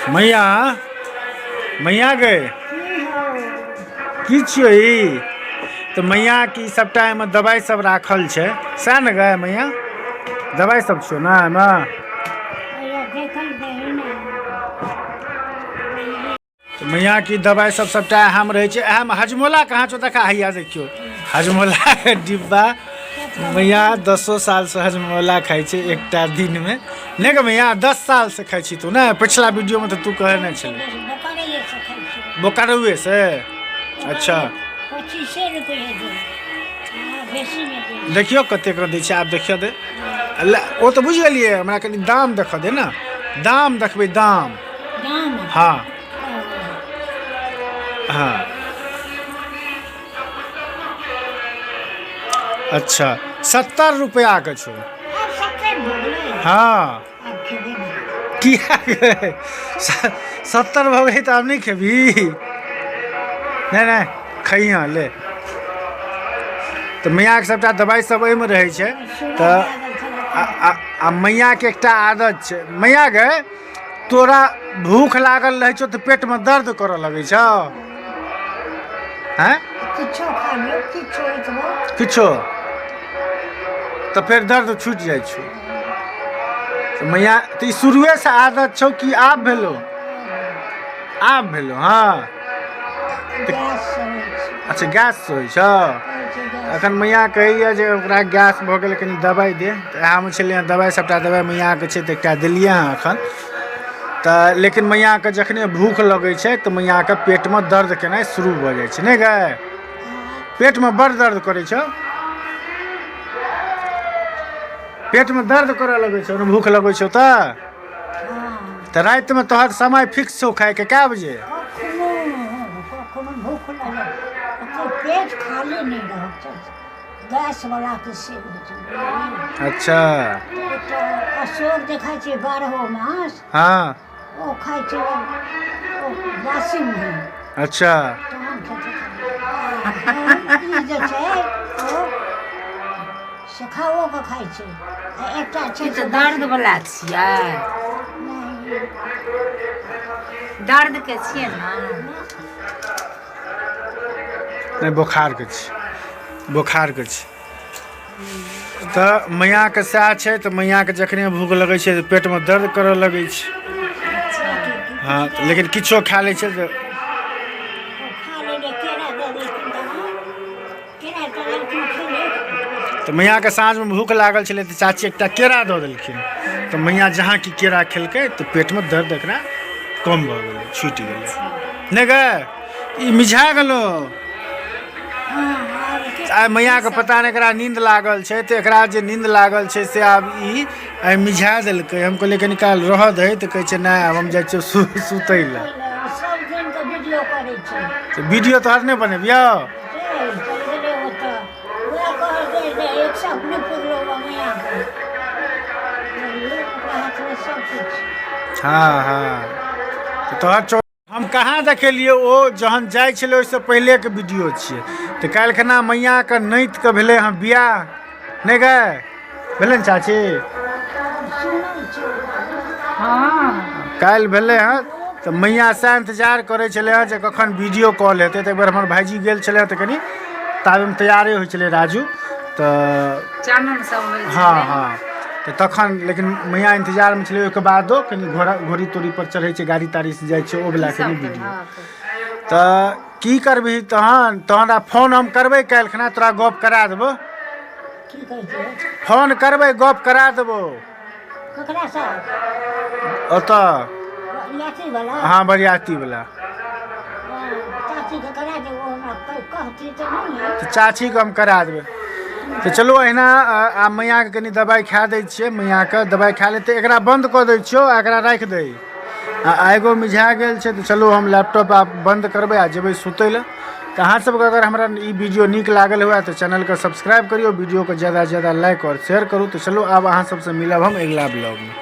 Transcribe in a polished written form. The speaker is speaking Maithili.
मैया मैया गए की छियो ई तो मैया की सबटा एमे दवाई सब राखल छै सएह ने गए मैया दवाई सब छियो ना एमे तो मैया की दवाई सब सबटा हम रहे छै एहम हजमोला कहाँ छौ देखा हैया देखियो हजमोला के डिब्बा मैया 10 साल से हजमोला खाई छे एकटा दिन में नहीं गे मैया 10 साल से खाई छी तू ना पिछला वीडियो में तो तू कहे नहीं छले बोकारुए से अच्छा 25 रुपये देखियो कते कर दै छै आब देखियो दे ओ तो बुझ गेलिए हमरा कनी दाम देख दे ना दाम देखबे दाम हाँ हाँ अच्छा 70 रुपया के छो हाँ किया 70 भऽ गई तो आब नहीं खेबी नहीं खइया ले तो मैया के सबटा दवाई सब एहिमे रहै छै तो आ मैया के एकटा आदत छै मैया गे तोरा भूख लागल रहै छौ तो पेट में दर्द करऽ लगै छौ हैं किछो तो फिर दर्द छूट जाइ छौ तो मैया तो शुरुए से आदत छौ कि आब भेलो हाँ अच्छा गैस से होइ छौ अखन मैया कहैया जे ओकरा गैस भऽ गेल कनी दवाई दे तो इएहमे छलै दवाई सबटा दवाई मैयाके छै तऽ एकटा देलियै हँ एखन तऽ लेकिन मैयाके जखने भूख लगै छै तऽ मैयाके पेटमे दर्द केनाइ शुरू भऽ जाइ छै नहि गए पेटमे बड़ दर्द करै छौ पेटमे दर्द करऽ लगै छौ भूख लगै छौ तऽ रातिमे तोहर समय फिक्स छौ खाइके कए बजे पेट खाली नहीं रह गैस वाला के से अच्छा अशोक देखा छै 12 मास हाँ ओ खाइ छै ओ वासी में अच्छा ई जे छै ओ सखाओ के खाइ छै एकटा छै तो दर्द वाला छियै दर्द के छियै ना नहीं बोखार के छै तऽ मैया के सएह छै तऽ मैया के जखने भूख लगै छै तऽ पेट में दर्द करऽ लगै छै हाँ लेकिन किछो खा लै छै तो मैया के साँझ में भूख लागल छलै तऽ चाची एकटा केरा दऽ देलखिन तऽ मैया जहाँ की केरा खेलकै तऽ पेट में दर्द एकरा कम भऽ गेलै छूटि गेलै नहीं गे ई मिझा गेलो आइ मैया के पता नहीं एकरा नींद लागल छै तो एकरा जे नींद लागल छै से आब ई आइ मिझा देलकै हम कहलिए कनी काल रह दे तो कहै छै नहीं आब हम जाइ छियै सुतै लए तो वीडियो तोहर नहीं बनेबियो हाँ हाँ तो तोहर हम कहाँ देखेलिए ओ जहन जाइ छलै ओहिसँ पहिले के वीडियो छियै तो काल्हि खना मैया के नैत के भेलै हँ बियाह नहीं गए भेलै ने चाची हाँ काल्हि भेलै हँ तो मैया से इंतजार करे छलै हँ जे कखन वीडियो कॉल हेतै तो एक बेर हमर भाईजी गेल छलै हँ तो कनी ताबे तैयारे होइ छलै राजू तो चानन सब होइ छै हाँ हाँ तो तखन लेकिन मैया इंतजार में छलै ओहिके बादो कनी घोड़ी तोड़ी पर चढ़ै छै गाड़ी ताड़ी से जाइ छै ओ वला कनी वीडियो तो की करबही तहन फोन हम करबै काल्हि खना तोरा गप करा देबो फोन करबै गप करा देबो ओतऽ हाँ बरियाती वाला तो चाची को हम करा देबै तो चलो अहिना आ मैया के कनी दवाई खा दै छियै मैया के दवाई खा लेते एकरा बंद कऽ दै छियौ एकरा राख दे आ एगो मिझा गेल छै तो चलो हम लैपटॉप आप बंद करबै आ जेबै सुतै लए तो अहाँ सबके अगर हमरा ई वीडियो नीक लागल हुआ तो चैनल के सब्सक्राइब करियो वीडियो को ज़्यादा से ज़्यादा लाइक और शेयर करूँ तो चलो अब अहाँ सबसे मिलब हम अगला ब्लॉग में।